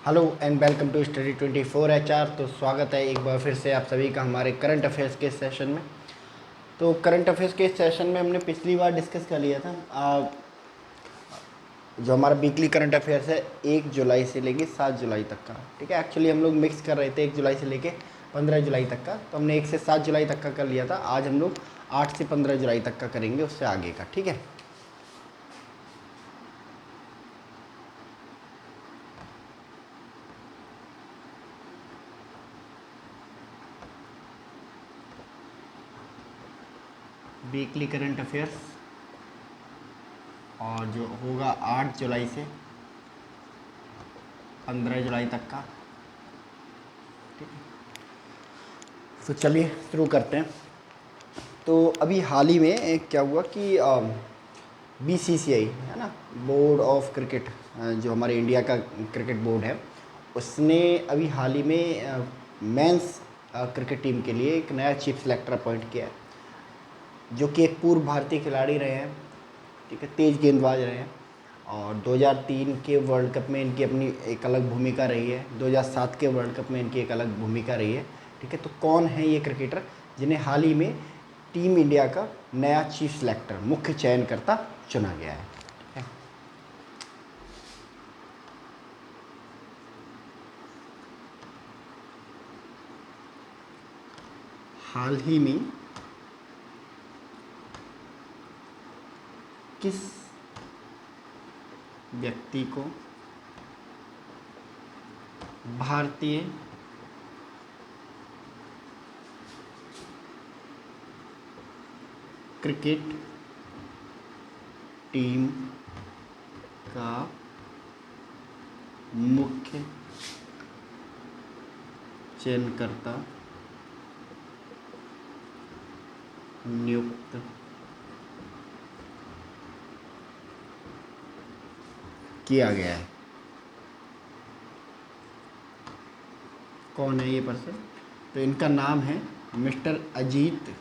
Hello and welcome to Study 24 HR। तो स्वागत है एक बार फिर से आप सभी का हमारे करंट अफेयर्स के सेशन में। तो करंट अफेयर्स के सेशन में हमने पिछली बार डिस्कस कर लिया था जो हमारा वीकली करंट अफेयर्स है 1 जुलाई से लेके 7 जुलाई तक का। ठीक है, एक्चुअली हम लोग मिक्स कर रहे थे 1 जुलाई से लेके 15 जुलाई तक का, तो हमने 1 से 7 जुलाई तक का कर लिया था। आज हम लोग 8 से 15 जुलाई तक का करेंगे, उससे आगे का। ठीक है, वीकली करंट अफेयर्स और जो होगा 8 जुलाई से 15 जुलाई तक का। ठीक है, तो चलिए शुरू करते हैं। तो अभी हाल ही में क्या हुआ कि BCCI है ना, बोर्ड ऑफ क्रिकेट, जो हमारे इंडिया का क्रिकेट बोर्ड है, उसने अभी हाल ही में मेंस क्रिकेट टीम के लिए एक नया चीफ सेलेक्टर अपॉइंट किया है, जो कि एक पूर्व भारतीय खिलाड़ी रहे हैं। ठीक है, तेज गेंदबाज रहे हैं और 2003 के वर्ल्ड कप में इनकी अपनी एक अलग भूमिका रही है। 2007 के वर्ल्ड कप में इनकी एक अलग भूमिका रही है। ठीक है, तो कौन है ये क्रिकेटर जिन्हें हाल ही में टीम इंडिया का नया चीफ सेलेक्टर, मुख्य चयनकर्ता चुना गया है? ठीक है, हाल ही में किस व्यक्ति को भारतीय क्रिकेट टीम का मुख्य चयनकर्ता नियुक्त किया गया है? कौन है ये पर्सन? तो इनका नाम है मिस्टर अजीत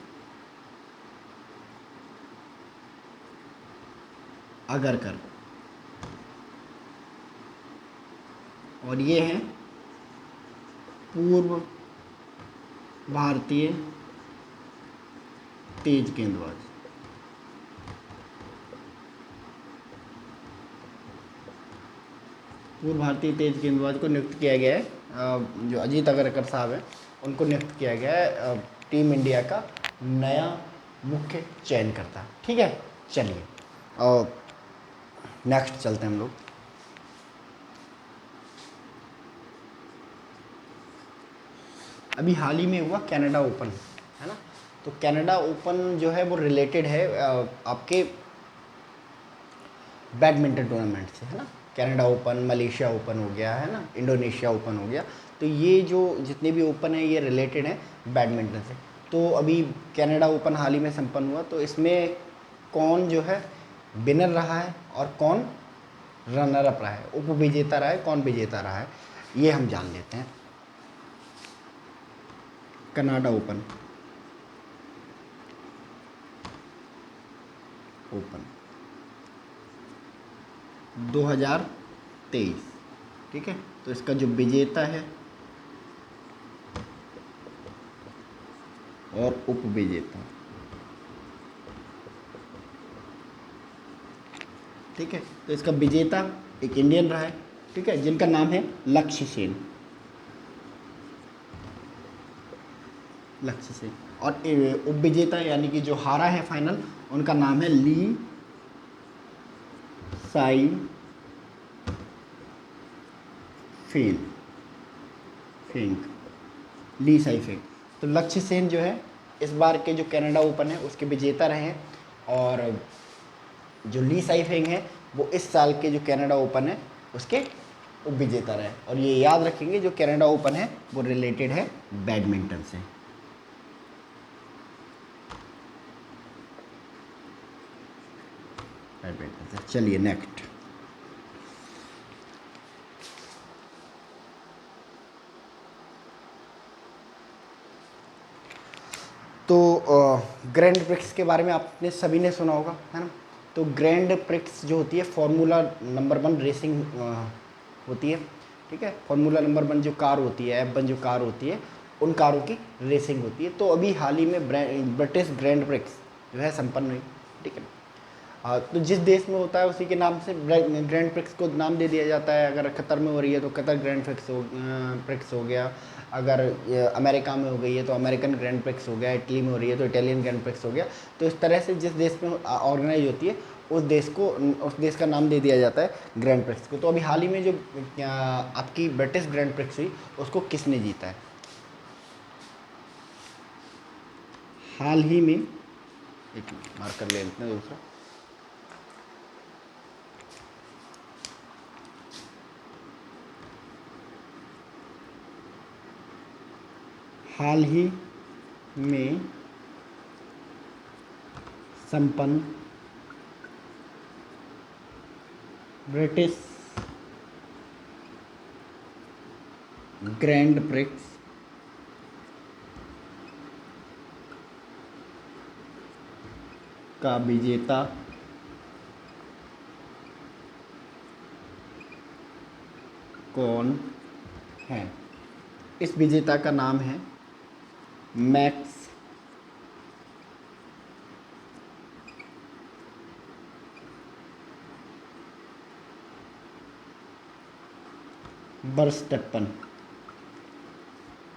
अगरकर, और ये हैं पूर्व भारतीय तेज गेंदबाज। पूर्व भारतीय तेज गेंदबाज को नियुक्त किया गया है, जो अजीत अगरकर साहब हैं उनको नियुक्त किया गया है टीम इंडिया का नया मुख्य चयनकर्ता। ठीक है, चलिए और नेक्स्ट चलते हैं हम लोग। अभी हाल ही में हुआ कनाडा ओपन, है ना। तो कनाडा ओपन जो है वो रिलेटेड है आपके बैडमिंटन टूर्नामेंट से, है ना। कनाडा ओपन, मलेशिया ओपन हो गया, है ना, इंडोनेशिया ओपन हो गया। तो ये जो जितने भी ओपन है ये रिलेटेड है बैडमिंटन से। तो अभी कनाडा ओपन हाल ही में संपन्न हुआ, तो इसमें कौन जो है विनर रहा है और कौन रनर अप रहा है, उपविजेता रहा है, कौन विजेता रहा है, ये हम जान लेते हैं। कनाडा ओपन ओपन 2023, ठीक है। तो इसका जो विजेता है और उपविजेता, ठीक है। तो इसका विजेता एक इंडियन रहा है, ठीक है, जिनका नाम है लक्ष्य सेन। लक्ष्य सेन। और उपविजेता यानी कि जो हारा है फाइनल, उनका नाम है ली साई फेंग फेंग ली साई फेंग। तो लक्ष्य सेन जो है इस बार के जो कनाडा ओपन है उसके विजेता रहे हैं, और जो ली साई फेंग है वो इस साल के जो कनाडा ओपन है उसके उपविजेता रहे। और ये याद रखेंगे जो कनाडा ओपन है वो रिलेटेड है बैडमिंटन से। बैडमिंटन से। चलिए नेक्स्ट। तो ग्रैंड प्रिक्स के बारे में आपने सभी ने सुना होगा, है ना। तो ग्रैंड प्रिक्स जो होती है फॉर्मूला नंबर 1 रेसिंग होती है, ठीक है। फार्मूला नंबर 1 जो कार होती है, F1 जो कार होती है, उन कारों की रेसिंग होती है। तो अभी हाल ही में ब्रिटिश ग्रैंड प्रिक्स जो है संपन्न हुई, ठीक है। तो जिस देश में होता है उसी के नाम से ग्रैंड प्रिक्स को नाम दे दिया जाता है। अगर कतर में हो रही है तो कतर ग्रैंड प्रिक्स हो गया। अगर अमेरिका में हो गई है तो अमेरिकन ग्रैंड प्रिक्स हो गया। इटली में हो रही है तो इटालियन ग्रैंड प्रिक्स हो गया। तो इस तरह से जिस देश में ऑर्गेनाइज होती है उस देश का नाम दे दिया जाता है ग्रैंड प्रिक्स को। तो अभी हाल ही में जो आपकी ब्रिटिश ग्रैंड प्रिक्स हुई उसको किसने जीता है? हाल ही में, एक मार्कर ले लेते हैं दूसरा। हाल ही में संपन्न ब्रिटिश ग्रैंड प्रिक्स का विजेता कौन है? इस विजेता का नाम है मैक्स वर्स्टैपन।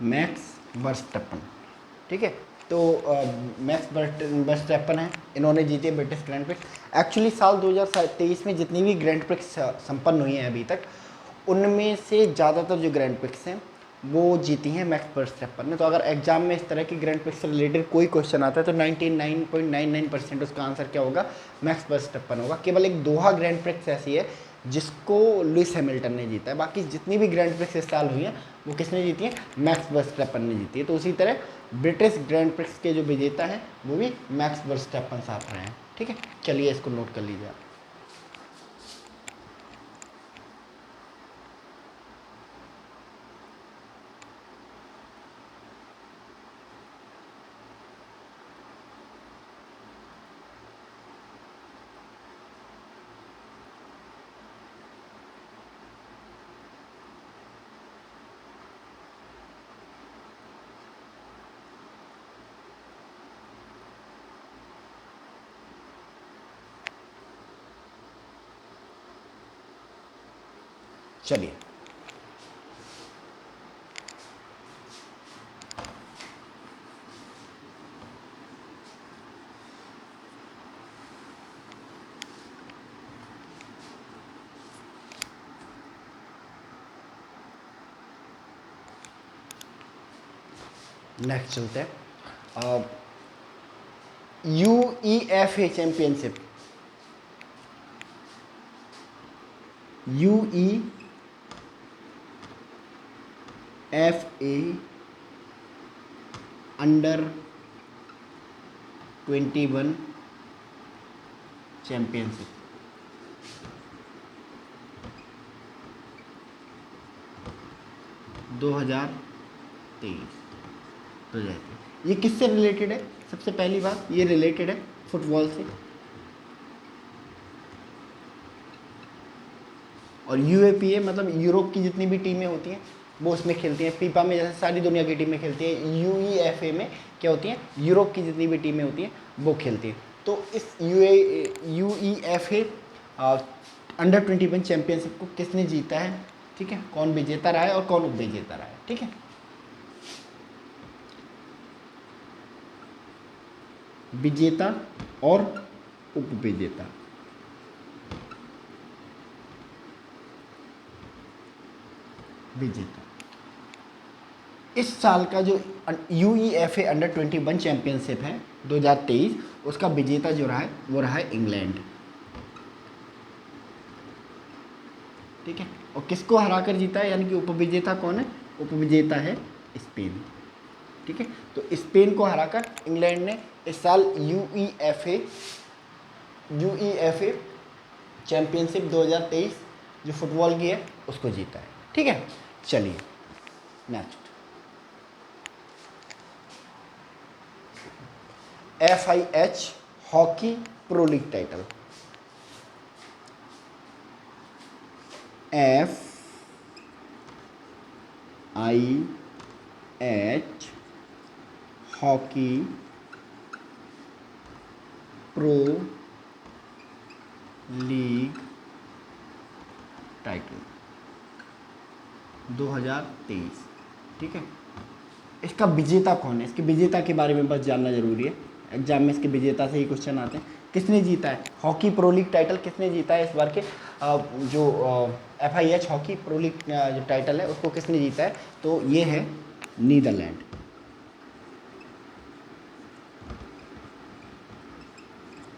मैक्स वर्स्टैपन, ठीक है। तो मैक्स वर्स्टैपन है, इन्होंने जीते ब्रिटिश ग्रैंड प्रिक्स। एक्चुअली साल 2023 में जितनी भी ग्रैंड प्रिक्स संपन्न हुई हैं अभी तक, उनमें से ज़्यादातर जो ग्रैंड प्रिक्स हैं वो जीती हैं मैक्स वर्स्टैपन ने। तो अगर एग्जाम में इस तरह की ग्रैंड प्रिक्स से रिलेटेड कोई क्वेश्चन आता है तो 99.99% उसका आंसर क्या होगा? मैक्स वर्स्टैपन होगा। केवल एक दोहा ग्रैंड प्रिक्स ऐसी है जिसको लुइस हैमिल्टन ने जीता है। बाकी जितनी भी ग्रैंड प्रिक्स इस साल हुई हैं वो किसने जीती है? मैक्स वर्स्टैपन ने जीती है। तो उसी तरह ब्रिटिश ग्रैंड प्रिक्स के जो विजेता हैं वो भी मैक्स वर्स्टैपन साहब रहे हैं, ठीक है। चलिए इसको नोट कर लीजिए आप। चलिए नेक्स्ट चलते हैं। UEFA championship, UEFA under 21 championship 2023। ये किससे रिलेटेड है? सबसे पहली बात, ये रिलेटेड है फुटबॉल से। और UAPA मतलब यूरोप की जितनी भी टीमें होती हैं वो उसमें खेलती हैं। फीफा में जैसे सारी दुनिया की टीमें खेलती हैं, UEFA में क्या होती हैं? यूरोप की जितनी भी टीमें होती हैं वो खेलती हैं। तो इस UEFA अंडर 21 चैंपियनशिप को किसने जीता है? ठीक है, कौन विजेता रहा है और कौन उपविजेता रहा है? ठीक है, विजेता और उपविजेता। विजेता इस साल का जो UEFA अंडर 21 चैंपियनशिप है 2023, उसका विजेता जो रहा है वो रहा है इंग्लैंड, ठीक है। और किसको हराकर जीता है, यानी कि उपविजेता कौन है? उपविजेता है स्पेन, ठीक है। तो स्पेन को हराकर इंग्लैंड ने इस साल UEFA चैंपियनशिप 2023 जो फुटबॉल की है उसको जीता है, ठीक है। चलिए next, FIH hockey pro league title. IH hockey pro league title 2023। ठीक है, इसका विजेता कौन है, इसके विजेता के बारे में बस जानना जरूरी है। एग्जाम में इसके विजेता से ही क्वेश्चन आते हैं। किसने जीता है हॉकी प्रो लीग टाइटल, किसने जीता है इस बार के जो FIH हॉकी प्रो लीग जो टाइटल है उसको किसने जीता है, तो ये है नीदरलैंड।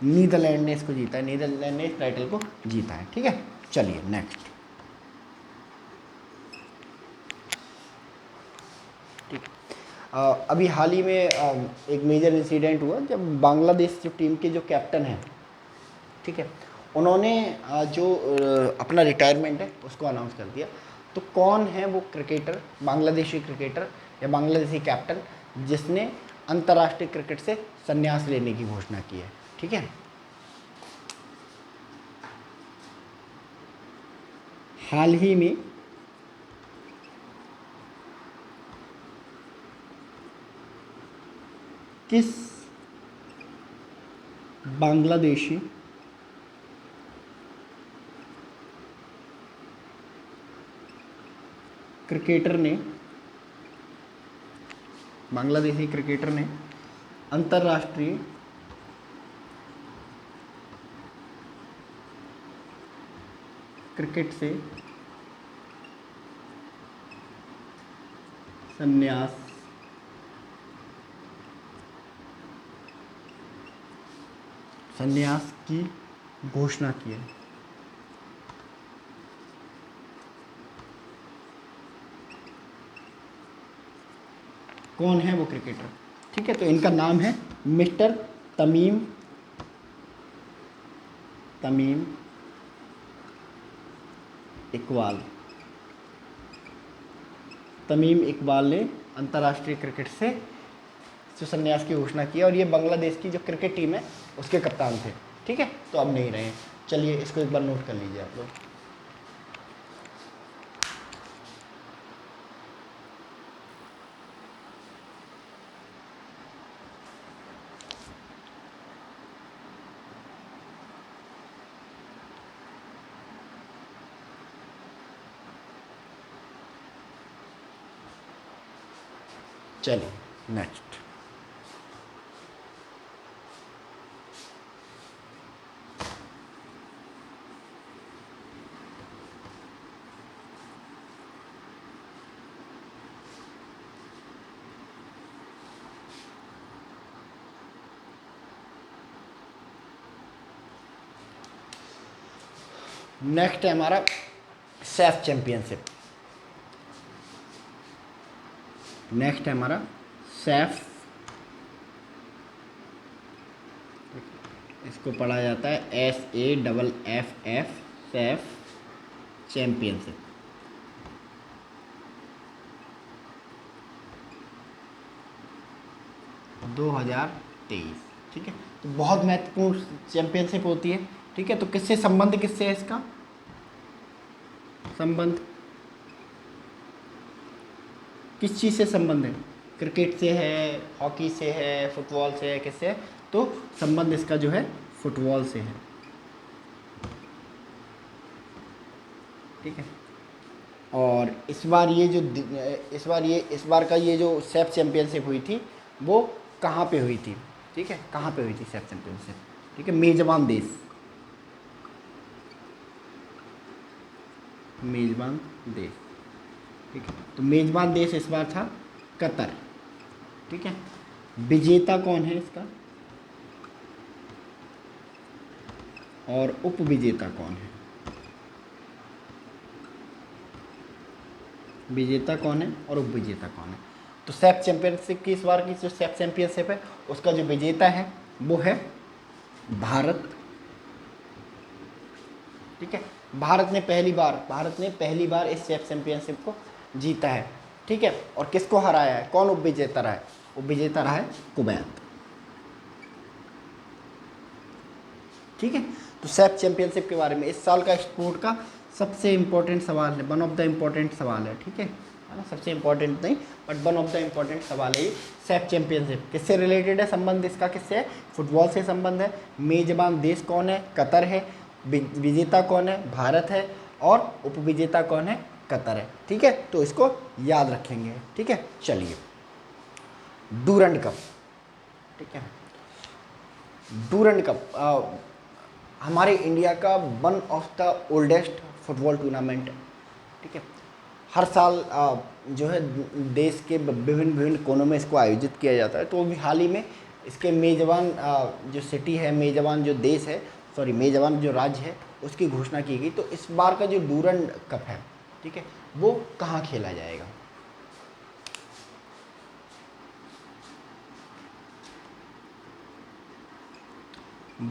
नीदरलैंड ने इसको जीता है, नीदरलैंड ने इस टाइटल को जीता है। ठीक है, चलिए नेक्स्ट। ठीक है, अभी हाल ही में एक मेजर इंसिडेंट हुआ जब बांग्लादेश जो टीम के जो कैप्टन हैं, ठीक है, उन्होंने जो अपना रिटायरमेंट है उसको अनाउंस कर दिया। तो कौन है वो क्रिकेटर, बांग्लादेशी क्रिकेटर या बांग्लादेशी कैप्टन जिसने अंतर्राष्ट्रीय क्रिकेट से संन्यास लेने की घोषणा की है। ठीक है, हाल ही में किस बांग्लादेशी क्रिकेटर ने अंतर्राष्ट्रीय क्रिकेट से संन्यास की घोषणा की है। कौन है वो क्रिकेटर? ठीक है, तो इनका नाम है मिस्टर तमीम इकबाल। तमीम इकबाल ने अंतर्राष्ट्रीय क्रिकेट से संन्यास की घोषणा की और ये बांग्लादेश की जो क्रिकेट टीम है उसके कप्तान थे। ठीक है, तो अब नहीं रहे। चलिए इसको एक बार नोट कर लीजिए आप लोग। चलिए नेक्स्ट। नेक्स्ट है हमारा सैफ चैंपियनशिप। नेक्स्ट है हमारा सैफ, इसको पढ़ा जाता है SAFF सैफ चैंपियनशिप। दो 2023। ठीक है, तो बहुत महत्वपूर्ण चैंपियनशिप होती है। ठीक है, तो किससे संबंध, किससे है इसका संबंध, किस चीज़ से संबंध है? क्रिकेट से है, हॉकी से है, फुटबॉल से है, किससे है? तो संबंध इसका जो है फुटबॉल से है। ठीक है, और इस बार का ये जो सैफ चैंपियनशिप हुई थी वो कहाँ पे हुई थी? ठीक है, कहाँ पे हुई थी सैफ चैंपियनशिप? ठीक है, मेजबान देश ठीक है, तो मेजबान देश इस बार था कतर। ठीक है, विजेता कौन है इसका और उप विजेता कौन है? विजेता कौन है और उप विजेता कौन है? तो सैफ चैंपियनशिप की इस बार की जो सैफ चैंपियनशिप है उसका जो विजेता है वो है भारत। ठीक है, भारत ने पहली बार इस सैफ चैंपियनशिप को जीता है। ठीक है, और किसको हराया है? कौन उप विजेता रहा है? उप विजेता रहा है कुवैत। ठीक है, तो सैफ चैंपियनशिप के बारे में इस साल का स्पोर्ट का सबसे इम्पोर्टेंट सवाल है, वन ऑफ द इम्पोर्टेंट सवाल है। ठीक है, है ना, सबसे इम्पोर्टेंट नहीं but one of the important सवाल है ये। सैफ चैंपियनशिप किससे रिलेटेड है, संबंध इसका किससे है, फुटबॉल से संबंध है। मेजबान देश कौन है, कतर है। विजेता कौन है, भारत है। और उपविजेता कौन है, कतर है। ठीक है, तो इसको याद रखेंगे। ठीक है, चलिए डूरंड कप। ठीक है, डूरंड कप हमारे इंडिया का one of the oldest football tournament है। ठीक है, हर साल जो है देश के विभिन्न विभिन्न कोनों में इसको आयोजित किया जाता है। तो अभी हाल ही में इसके मेज़बान जो सिटी है, मेज़बान जो देश है, सॉरी मेज़बान जो राज्य है, उसकी घोषणा की गई। तो इस बार का जो डूरंड कप है, ठीक है, वो कहाँ खेला जाएगा।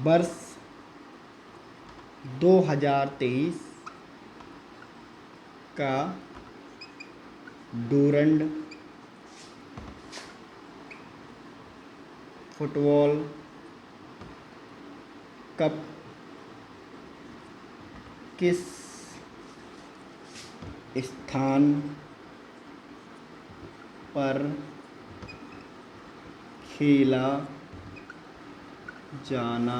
वर्ष 2023 का डूरंड फुटबॉल कप किस स्थान पर खेला जाना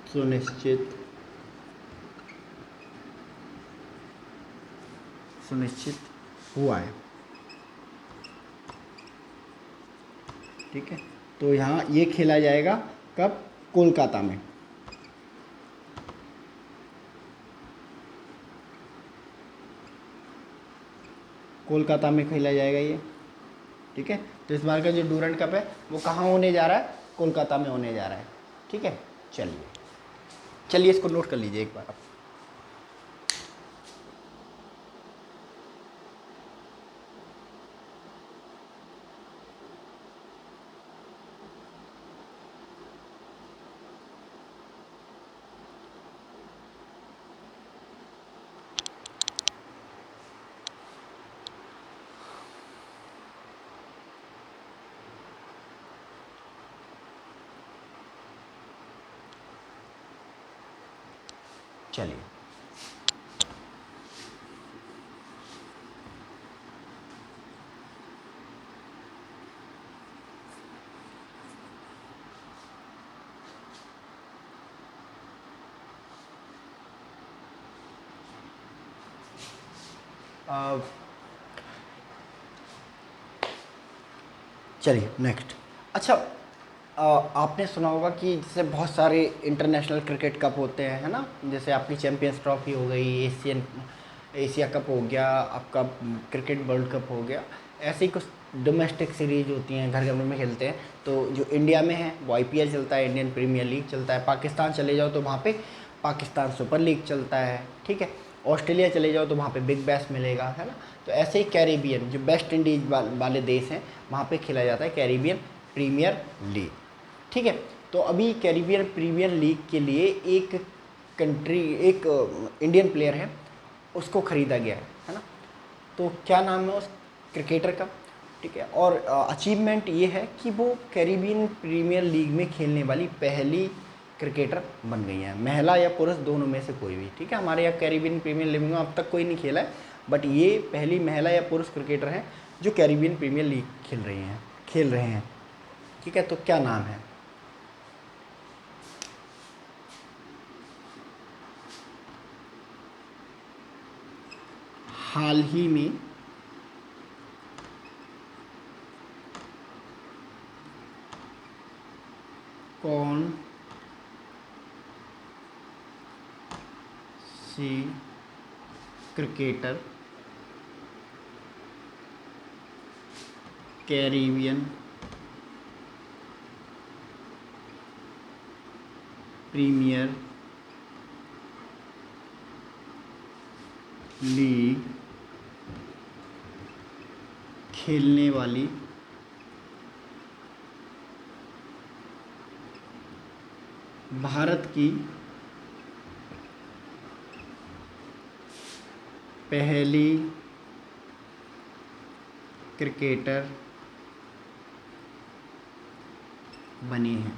सुनिश्चित हुआ है। ठीक है, तो यहाँ ये खेला जाएगा कब, कोलकाता में। कोलकाता में खेला जाएगा ये। ठीक है, तो इस बार का जो डूरंड कप है वो कहाँ होने जा रहा है, कोलकाता में होने जा रहा है। ठीक है, चलिए चलिए इसको नोट कर लीजिए एक बार आप। चलिए चलिए नेक्स्ट। अच्छा, आपने सुना होगा कि जैसे बहुत सारे इंटरनेशनल क्रिकेट कप होते हैं, है ना, जैसे आपकी चैंपियंस ट्रॉफी हो गई, एशिया कप हो गया, आपका क्रिकेट वर्ल्ड कप हो गया। ऐसे ही कुछ डोमेस्टिक सीरीज होती हैं, घर घर में खेलते हैं। तो जो इंडिया में है वो IPL चलता है, इंडियन प्रीमियर लीग चलता है। पाकिस्तान चले जाओ तो वहाँ पे पाकिस्तान सुपर लीग चलता है। ठीक है, ऑस्ट्रेलिया चले जाओ तो वहाँ पे बिग बैश मिलेगा, है ना। तो ऐसे ही कैरेबियन जो वेस्ट इंडीज वाले देश हैं, वहाँ पे खेला जाता है कैरेबियन प्रीमियर लीग। ठीक है, तो अभी कैरेबियन प्रीमियर लीग के लिए एक इंडियन प्लेयर है, उसको ख़रीदा गया है ना। तो क्या नाम है उस क्रिकेटर का। ठीक है, और अचीवमेंट ये है कि वो कैरेबियन प्रीमियर लीग में खेलने वाली पहली क्रिकेटर बन गई हैं, महिला या पुरुष दोनों में से कोई भी। ठीक है, हमारे यहाँ कैरेबियन प्रीमियर लीग में अब तक कोई नहीं खेला है, बट ये पहली महिला या पुरुष क्रिकेटर हैं जो कैरेबियन प्रीमियर लीग खेल रहे हैं। ठीक है, तो क्या नाम है। हाल ही में कौन सी क्रिकेटर कैरेबियन प्रीमियर लीग खेलने वाली भारत की पहली क्रिकेटर बनी है।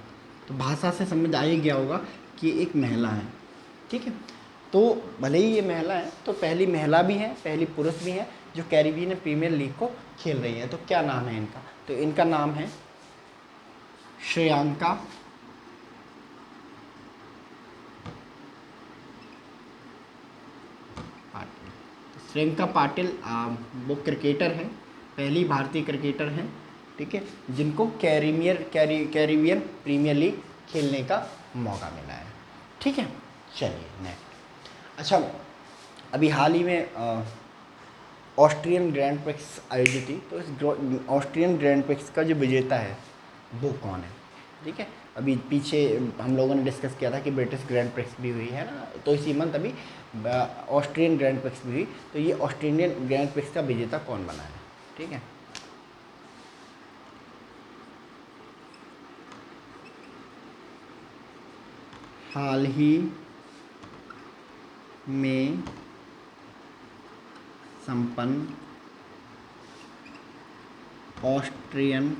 तो भाषा से समझ आ ही गया होगा कि एक महिला है। ठीक है, तो भले ही ये महिला है, तो पहली महिला भी है, पहली पुरुष भी है जो कैरिबियन प्रीमियर लीग को खेल रही है। तो क्या नाम है इनका? तो इनका नाम है श्रेयांका पाटिल। तो श्रेयांका पाटिल वो क्रिकेटर हैं, पहली भारतीय क्रिकेटर हैं, ठीक है, जिनको कैरिबियन प्रीमियर लीग खेलने का मौका मिला है। ठीक है, चलिए नेक्स्ट। अच्छा, अभी हाल ही में ऑस्ट्रियन ग्रैंड प्रिक्स आयोजित थी, तो इस ऑस्ट्रियन ग्रैंड प्रिक्स का जो विजेता है वो कौन है? ठीक है, अभी पीछे हम लोगों ने डिस्कस किया था कि ब्रिटिश ग्रैंड प्रिक्स भी हुई है ना, तो इसी मंथ अभी ऑस्ट्रियन ग्रैंड प्रिक्स भी हुई। तो ये ऑस्ट्रेलियन ग्रैंड प्रिक्स का विजेता कौन बना है? ठीक है, हाल ही में संपन्न ऑस्ट्रियन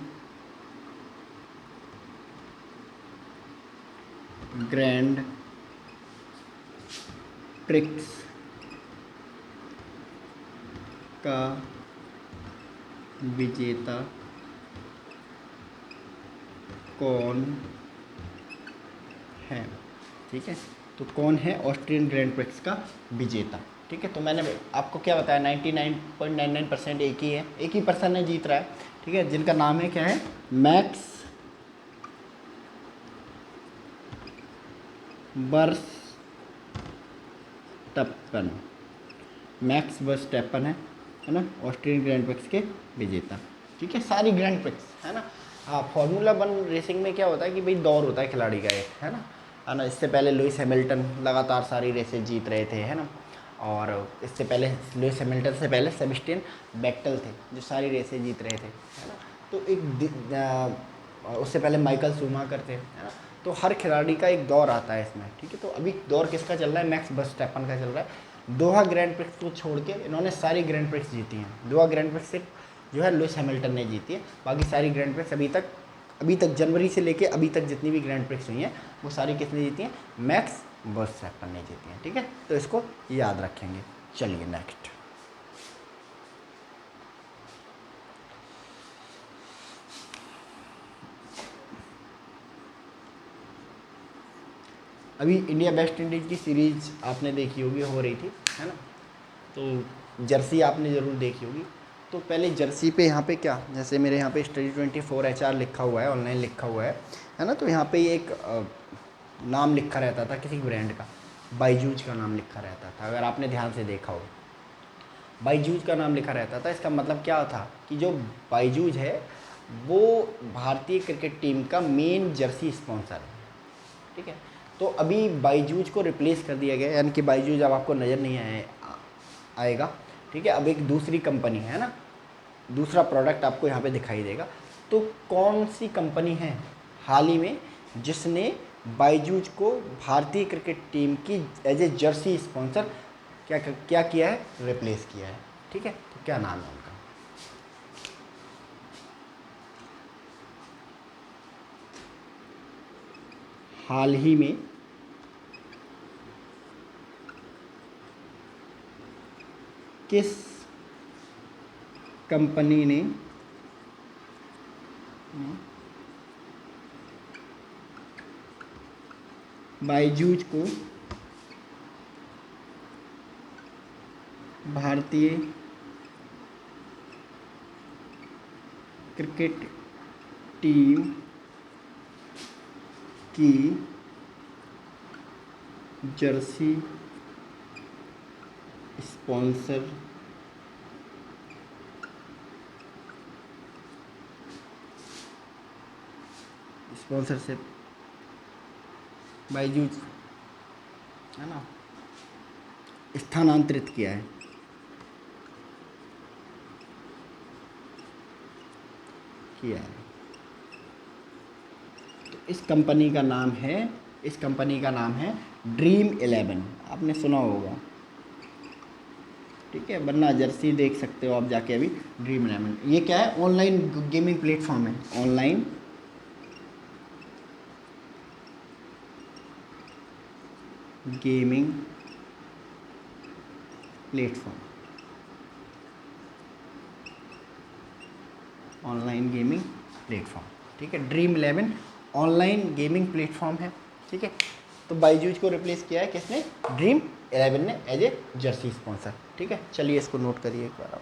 ग्रैंड प्रिक्स का विजेता कौन है? ठीक है, तो कौन है ऑस्ट्रियन ग्रैंड प्रिक्स का विजेता? ठीक है, तो मैंने आपको क्या बताया, 99.99% एक ही है, एक ही पर्सन है जीत रहा है। ठीक है, जिनका नाम है क्या है? मैक्स वर्स्टैप्पन। मैक्स वर्स्टैप्पन है ना, ऑस्ट्रियन ग्रैंड प्रिक्स के विजेता। ठीक है, सारी ग्रैंड प्रिक्स है ना। हाँ, फार्मूला 1 रेसिंग में क्या होता है कि भाई दौर होता है खिलाड़ी का एक, है ना। इससे पहले लुइस हैमिल्टन लगातार सारी रेसें जीत रहे थे, है ना। और इससे पहले लुइस हैमिल्टन से पहले सेबेस्टियन वेट्टेल थे जो सारी रेसें जीत रहे थे, है ना। तो उससे पहले माइकल शूमाकर थे, है ना। तो हर खिलाड़ी का एक दौर आता है इसमें। ठीक है, तो अभी दौर किसका चल रहा है? मैक्स वर्स्टैप्पन का चल रहा है। दोहा ग्रैंड प्रिक्स को छोड़ के इन्होंने सारी ग्रैंड प्रिक्स जीती हैं। दोहा ग्रैंड प्रिक्स सिर्फ जो है लुइस हैमिल्टन ने जीती है, बाकी सारी ग्रैंड प्रिक्स अभी तक जनवरी से लेके अभी तक जितनी भी ग्रैंड प्रिक्स हुई हैं वो सारी किसने जीती हैं? मैक्स वर्स्टैप्पन ने जीती हैं। ठीक है, तो इसको याद रखेंगे। चलिए नेक्स्ट। अभी इंडिया वेस्ट इंडीज़ की सीरीज आपने देखी होगी, हो रही थी, है ना। तो जर्सी आपने ज़रूर देखी होगी। तो पहले जर्सी पे यहाँ पे क्या, जैसे मेरे यहाँ पे स्टडी 24 HR लिखा हुआ है, ऑनलाइन लिखा हुआ है ना। तो यहाँ पे एक नाम लिखा रहता था किसी ब्रांड का, बाईजूज का नाम लिखा रहता था, अगर आपने ध्यान से देखा हो। बाईजूज का नाम लिखा रहता था, इसका मतलब क्या था कि जो बाईजूज है वो भारतीय क्रिकेट टीम का मेन जर्सी स्पॉन्सर है। ठीक है, तो अभी बाईजूज को रिप्लेस कर दिया गया, यानी कि बाईजूज अब आपको नज़र नहीं आएगा। ठीक है, अब एक दूसरी कंपनी है ना, दूसरा प्रोडक्ट आपको यहाँ पे दिखाई देगा। तो कौन सी कंपनी है हाल ही में जिसने बाईजूज को भारतीय क्रिकेट टीम की एज ए जर्सी स्पॉन्सर क्या किया है? रिप्लेस किया है। ठीक है, तो क्या नाम है उनका? हाल ही में किस कंपनी ने बाईजूज को भारतीय क्रिकेट टीम की जर्सी स्पॉन्सरशिप बाईजूज है ना स्थानांतरित किया है? किया है। तो इस कंपनी का नाम है ड्रीम 11। आपने सुना होगा, ठीक है, वरना जर्सी देख सकते हो आप जाके अभी। ड्रीम 11 ये क्या है? ऑनलाइन गेमिंग प्लेटफॉर्म है, online gaming platform, online gaming platform, ठीक है। ड्रीम 11 ऑनलाइन गेमिंग प्लेटफॉर्म है, ठीक है। तो बाईजूज को रिप्लेस किया है किसने? ड्रीम 11 ने एज ए जर्सी स्पॉन्सर, ठीक है। चलिए इसको नोट करिए एक बार आप।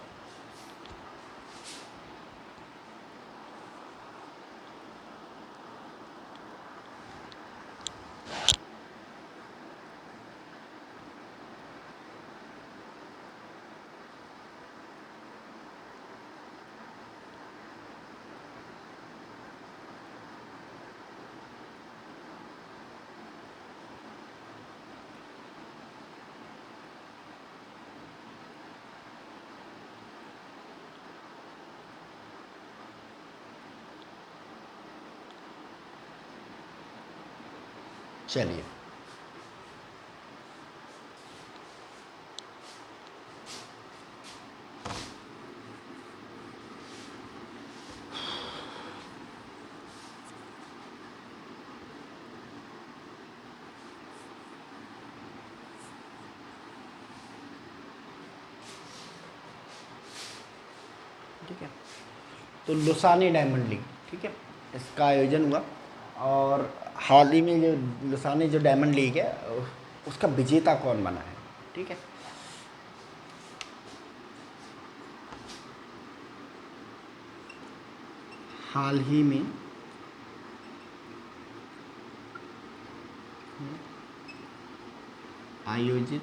चलिए ठीक है। तो लुसाने डायमंड लीग, ठीक है, इसका आयोजन हुआ और हाल ही में जो लुसाने जो डायमंड लीग है उसका विजेता कौन बना है, ठीक है। हाल ही में आयोजित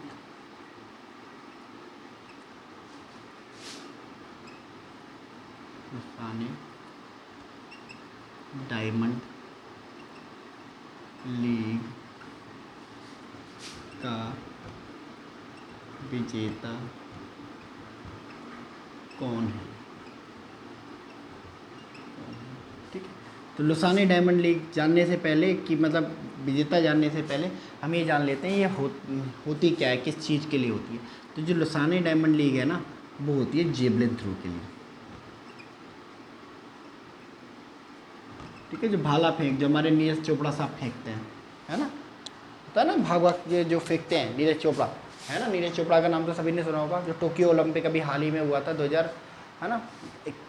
लुसाने डायमंड लीग का विजेता कौन है, ठीक है। तो लुसाने डायमंड लीग जानने से पहले कि मतलब विजेता जानने से पहले हम ये जान लेते हैं ये होती क्या है, किस चीज़ के लिए होती है। तो जो लुसाने डायमंड लीग है ना वो होती है जेवलिन थ्रो के लिए, ठीक है। जो भाला फेंक जो हमारे नीरज चोपड़ा साहब फेंकते हैं, है ना, पता है ना, भाग ये जो फेंकते हैं नीरज चोपड़ा, है ना। नीरज चोपड़ा का नाम तो सभी ने सुना होगा, जो टोक्यो ओलंपिक अभी हाल ही में हुआ था 2000, है ना,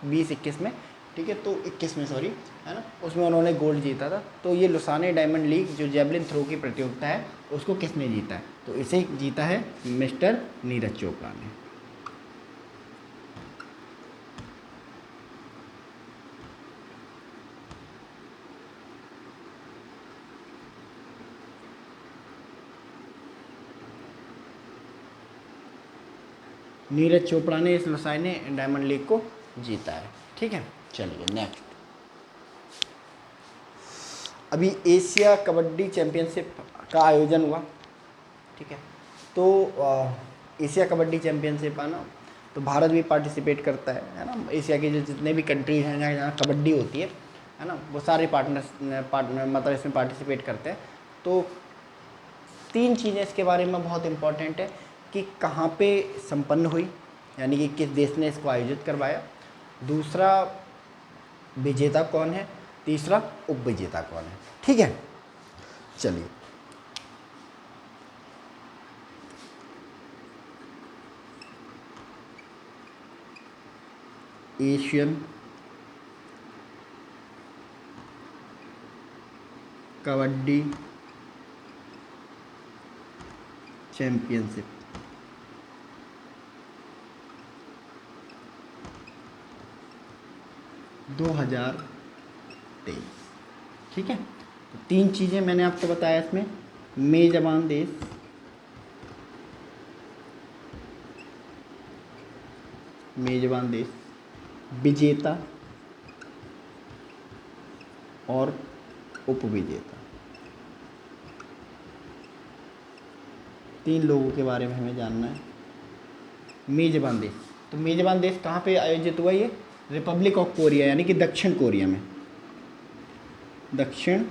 2021 में, ठीक है। तो 21 में सॉरी, है ना, उसमें उन्होंने गोल्ड जीता था। तो ये लुसाने डायमंड लीग जो जेवलिन थ्रो की प्रतियोगिता है उसको किसने जीता है? तो इसे जीता है मिस्टर नीरज चोपड़ा ने। नीरज चोपड़ा ने इस लुसाने डायमंड लीग को जीता है, ठीक है। चलिए नेक्स्ट, अभी एशिया कबड्डी चैंपियनशिप का आयोजन हुआ, ठीक है। तो एशिया कबड्डी चैंपियनशिप है ना, तो भारत भी पार्टिसिपेट करता है ना। एशिया के जो जितने भी कंट्रीज हैं जहाँ कबड्डी होती है ना, वो सारे पार्टनर मतलब इसमें पार्टिसिपेट करते हैं। तो 3 चीज़ें इसके बारे में बहुत इम्पॉर्टेंट है कि कहाँ पे संपन्न हुई, यानी कि किस देश ने इसको आयोजित करवाया, दूसरा विजेता कौन है, तीसरा उपविजेता कौन है, ठीक है। चलिए एशियन कबड्डी चैंपियनशिप 2023, ठीक है। तो 3 चीज़ें मैंने आपको बताया इसमें, मेजबान देश, विजेता और उपविजेता, 3 लोगों के बारे में हमें जानना है। मेजबान देश, तो मेजबान देश कहाँ पे आयोजित हुआ? ये रिपब्लिक ऑफ कोरिया यानी कि दक्षिण कोरिया में, दक्षिण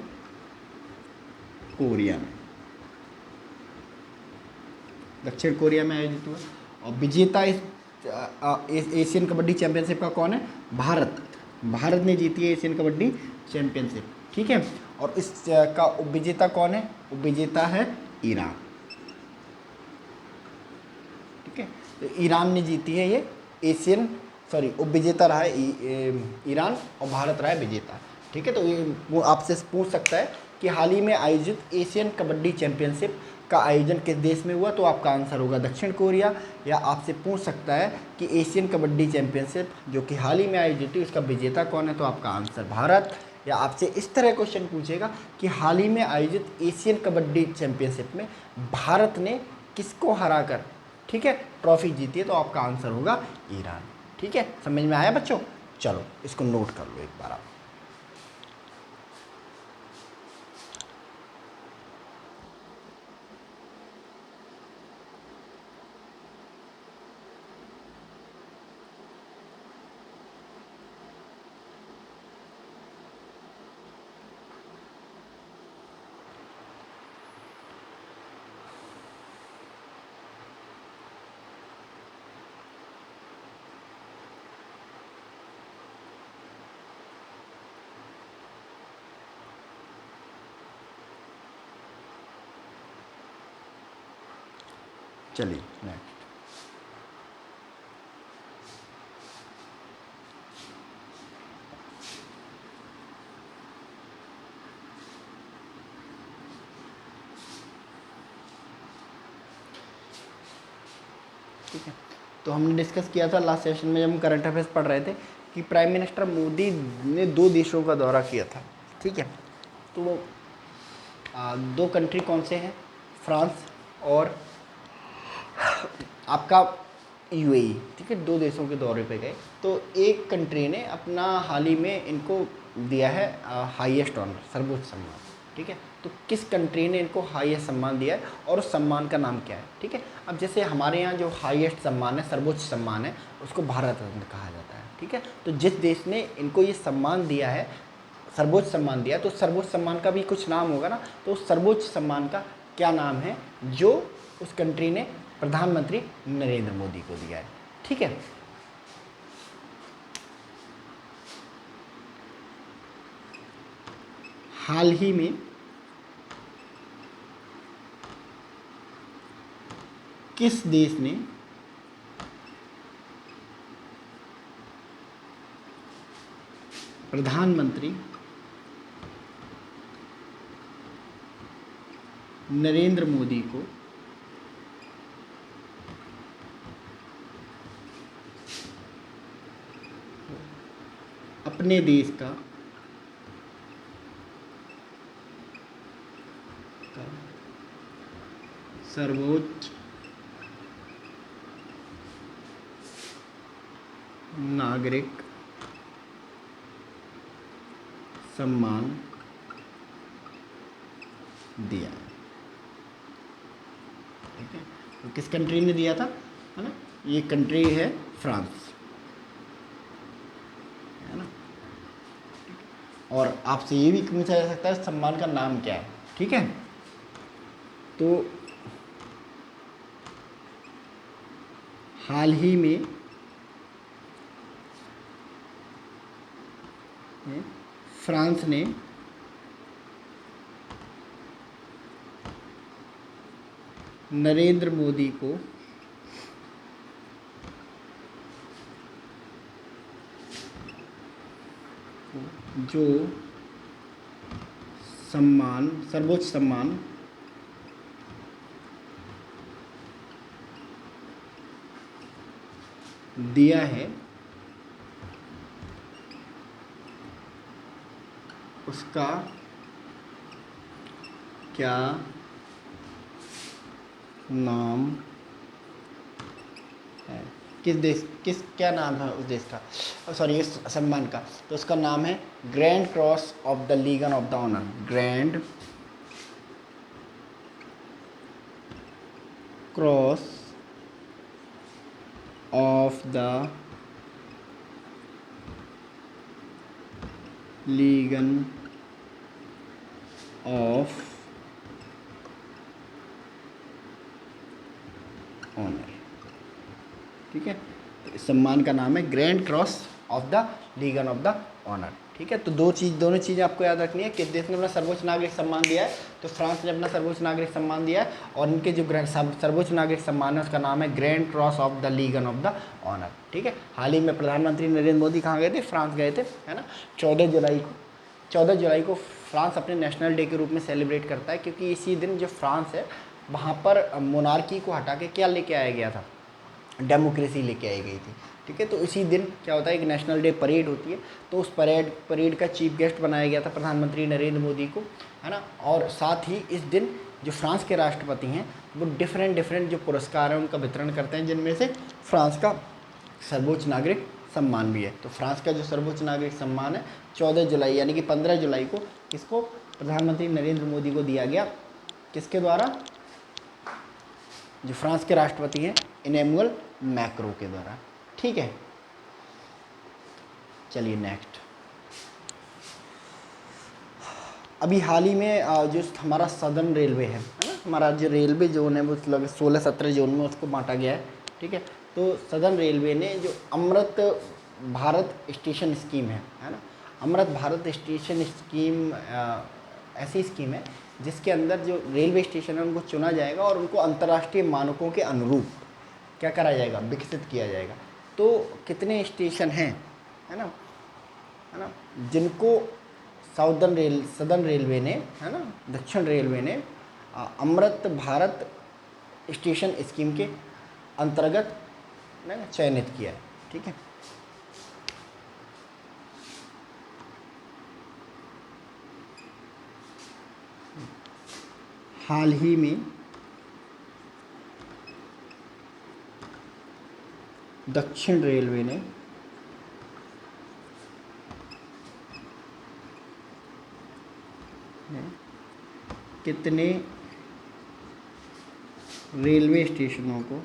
कोरिया में आयोजित हुआ। और विजेता इस एशियन कबड्डी चैंपियनशिप का कौन है? भारत ने जीती है एशियन कबड्डी चैंपियनशिप, ठीक है। और इस का उपविजेता कौन है? उपविजेता है ईरान। ठीक है। तो ईरान ने जीती है ये एशियन, सॉरी उप विजेता रहा है ईरान, और भारत रहा है विजेता। ठीक है। तो ये वो आपसे पूछ सकता है कि हाल ही में आयोजित एशियन कबड्डी चैंपियनशिप का आयोजन किस देश में हुआ, तो आपका आंसर होगा दक्षिण कोरिया। या आपसे पूछ सकता है कि एशियन कबड्डी चैंपियनशिप जो कि हाल ही में आयोजित हुई उसका विजेता कौन है, तो आपका आंसर भारत। या आपसे इस तरह क्वेश्चन पूछेगा कि हाल ही में आयोजित एशियन कबड्डी चैंपियनशिप में भारत ने किसको हराकर, ठीक है, ट्रॉफी जीती है, तो आपका आंसर होगा ईरान। ठीक है, समझ में आया बच्चों? चलो इसको नोट कर लो एक बार आप। चलिए नेक्स्ट। ठीक है, तो हमने डिस्कस किया था लास्ट सेशन में जब हम करंट अफेयर्स पढ़ रहे थे कि प्राइम मिनिस्टर मोदी ने 2 देशों का दौरा किया था। ठीक है, तो 2 कंट्री कौन से हैं, फ्रांस और आपका यूएई। ठीक है, 2 देशों के दौरे पे गए। तो एक कंट्री ने अपना हाल ही में इनको दिया है हाईएस्ट ऑनर, सर्वोच्च सम्मान। ठीक है, तो किस कंट्री ने इनको हाईएस्ट सम्मान दिया है और उस सम्मान का नाम क्या है? ठीक है, अब जैसे हमारे यहाँ जो हाईएस्ट सम्मान है, सर्वोच्च सम्मान है, उसको भारत रत्न कहा जाता है। ठीक है, तो जिस देश ने इनको ये सम्मान दिया है, सर्वोच्च सम्मान दिया, तो सर्वोच्च सम्मान का भी कुछ नाम होगा ना, तो उस सर्वोच्च सम्मान का क्या नाम है जो उस कंट्री ने प्रधानमंत्री नरेंद्र मोदी को दिया है? ठीक है, हाल ही में किस देश ने प्रधानमंत्री नरेंद्र मोदी को अपने देश का सर्वोच्च नागरिक सम्मान दिया? ठीक है, तो किस कंट्री ने दिया था, है ना? ये कंट्री है फ्रांस, है ना? और आपसे ये भी पूछा जा सकता है सम्मान का नाम क्या है। ठीक है, तो हाल ही में फ्रांस ने नरेंद्र मोदी को जो सम्मान, सर्वोच्च सम्मान दिया है उसका क्या नाम है? किस देश, किस क्या नाम है उस देश का, सॉरी इस सम्मान का? तो उसका नाम है grand cross of the legion of the honour, grand cross of the legion of honour. ठीक है, तो इस सम्मान का नाम है grand cross of the legion of the honour. ठीक है, तो दोनों चीज़ें आपको याद रखनी है। किस देश ने अपना सर्वोच्च नागरिक सम्मान दिया है? तो फ्रांस ने अपना सर्वोच्च नागरिक सम्मान दिया है, और इनके जो सर्वोच्च नागरिक सम्मान है उसका नाम है grand cross of the legion of the honour. ठीक है, हाल ही में प्रधानमंत्री नरेंद्र मोदी कहाँ गए थे? फ्रांस गए थे, है ना। 14 जुलाई को फ्रांस अपने नेशनल डे के रूप में सेलिब्रेट करता है, क्योंकि इसी दिन जो फ्रांस है वहाँ पर मोनार्की को हटा के क्या लेके आया गया था? डेमोक्रेसी लेके आई गई थी। ठीक है, तो इसी दिन क्या होता है, एक नेशनल डे परेड होती है, तो उस परेड का चीफ गेस्ट बनाया गया था प्रधानमंत्री नरेंद्र मोदी को, है ना। और साथ ही इस दिन जो फ्रांस के राष्ट्रपति हैं वो डिफरेंट जो पुरस्कार हैं उनका वितरण करते हैं, जिनमें से फ्रांस का सर्वोच्च नागरिक सम्मान भी है। तो फ्रांस का जो सर्वोच्च नागरिक सम्मान है 14 जुलाई यानी कि 15 जुलाई को किसको? प्रधानमंत्री नरेंद्र मोदी को दिया गया। किसके द्वारा? जो फ्रांस के राष्ट्रपति हैं इमैनुअल मैक्रों के द्वारा। ठीक है, चलिए नेक्स्ट। अभी हाल ही में जो हमारा सदर्न रेलवे है ना, हमारा जो रेलवे जोन है वो लगभग 16-17 जोन में उसको बांटा गया है। ठीक है, तो सदर्न रेलवे ने जो अमृत भारत स्टेशन स्कीम है ना, अमृत भारत स्टेशन स्कीम ऐसी स्कीम है जिसके अंदर जो रेलवे स्टेशन है उनको चुना जाएगा और उनको अंतर्राष्ट्रीय मानकों के अनुरूप क्या करा जाएगा? विकसित किया जाएगा। तो कितने स्टेशन हैं, है ना, जिनको सदर्न रेलवे ने, है ना, दक्षिण रेलवे ने अमृत भारत स्टेशन स्कीम के अंतर्गत चयनित किया है। ठीक है, हाल ही में दक्षिण रेलवे ने कितने रेलवे स्टेशनों को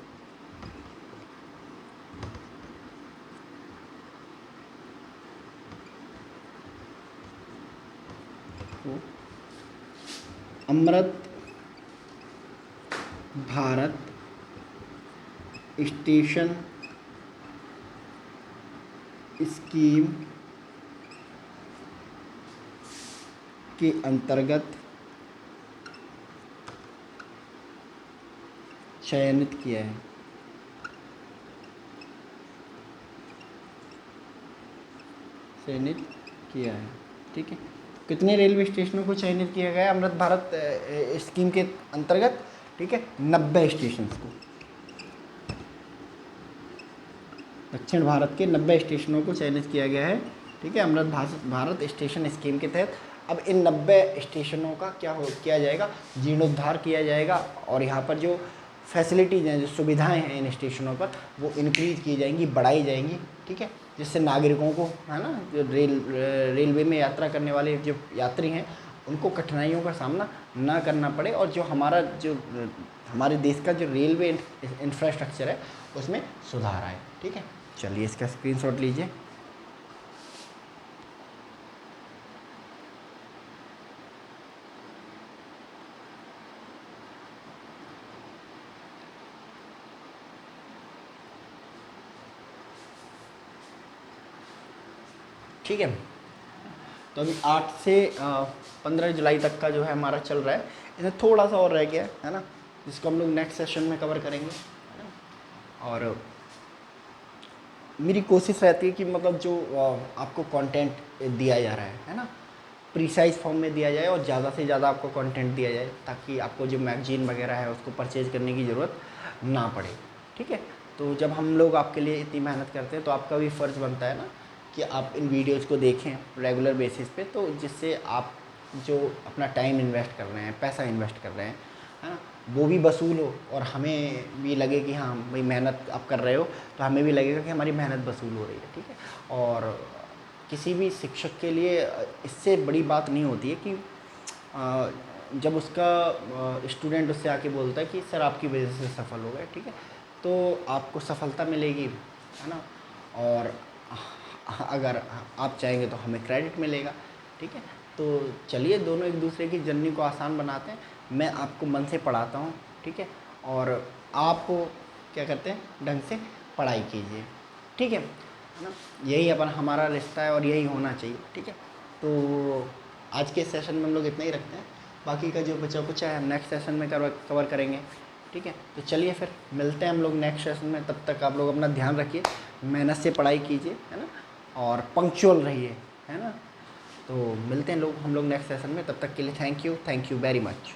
अमृत भारत स्टेशन स्कीम के अंतर्गत चयनित किया है। ठीक है, कितने रेलवे स्टेशनों को चयनित किया गया है अमृत भारत स्कीम के अंतर्गत? ठीक है, 90 स्टेशन को, दक्षिण भारत के 90 स्टेशनों को चयनित किया गया है। ठीक है, अमृत भारत स्टेशन स्कीम के तहत अब इन 90 स्टेशनों का किया जाएगा? जीर्णोद्धार किया जाएगा, और यहाँ पर जो फैसिलिटीज़ हैं, जो सुविधाएं हैं इन स्टेशनों पर, वो इंक्रीज़ की जाएंगी, बढ़ाई जाएंगी। ठीक है, जिससे नागरिकों को, है ना, जो रेलवे में यात्रा करने वाले जो यात्री हैं उनको कठिनाइयों का सामना ना करना पड़े, और जो हमारे देश का जो रेलवे इंफ्रास्ट्रक्चर है उसमें सुधार आए। ठीक है, चलिए इसका स्क्रीनशॉट लीजिए। ठीक है, तो अभी 8 से 15 जुलाई तक का जो है हमारा चल रहा है, इसमें थोड़ा सा और रह गया है ना, जिसको हम लोग नेक्स्ट सेशन में कवर करेंगे, है ना। और मेरी कोशिश रहती है कि मतलब जो आपको कंटेंट दिया जा रहा है ना, प्रिसाइज फॉर्म में दिया जाए और ज़्यादा से ज़्यादा आपको कंटेंट दिया जाए, ताकि आपको जो मैगजीन वगैरह है उसको परचेज़ करने की ज़रूरत ना पड़े। ठीक है, तो जब हम लोग आपके लिए इतनी मेहनत करते हैं तो आपका भी फ़र्ज़ बनता है ना कि आप इन वीडियोज़ को देखें रेगुलर बेसिस पे, तो जिससे आप जो अपना टाइम इन्वेस्ट कर रहे हैं, पैसा इन्वेस्ट कर रहे हैं, है ना, वो भी वसूल हो, और हमें भी लगे कि हाँ भाई मेहनत आप कर रहे हो, तो हमें भी लगेगा कि हमारी मेहनत वसूल हो रही है। ठीक है, और किसी भी शिक्षक के लिए इससे बड़ी बात नहीं होती है कि जब उसका स्टूडेंट उससे आके बोलता है कि सर आपकी वजह से सफल हो गए। ठीक है, तो आपको सफलता मिलेगी, है ना, और अगर आप चाहेंगे तो हमें क्रेडिट मिलेगा। ठीक है, तो चलिए दोनों एक दूसरे की जर्नी को आसान बनाते हैं। मैं आपको मन से पढ़ाता हूँ, ठीक है, और आप क्या करते हैं, ढंग से पढ़ाई कीजिए। ठीक है, है ना। यही अपन हमारा रिश्ता है और यही होना चाहिए, ठीक है। तो आज के सेशन में हम लोग इतना ही रखते हैं, बाकी का जो बचा कुछ है हम नेक्स्ट सेशन में कवर करेंगे, ठीक है। तो चलिए फिर मिलते हैं हम लोग नेक्स्ट सेशन में, तब तक आप लोग अपना ध्यान रखिए, मेहनत से पढ़ाई कीजिए, है ना, और पंक्चुअल रहिए, है ना। तो मिलते हैं हम लोग नेक्स्ट सेशन में, तब तक के लिए थैंक यू वेरी मच।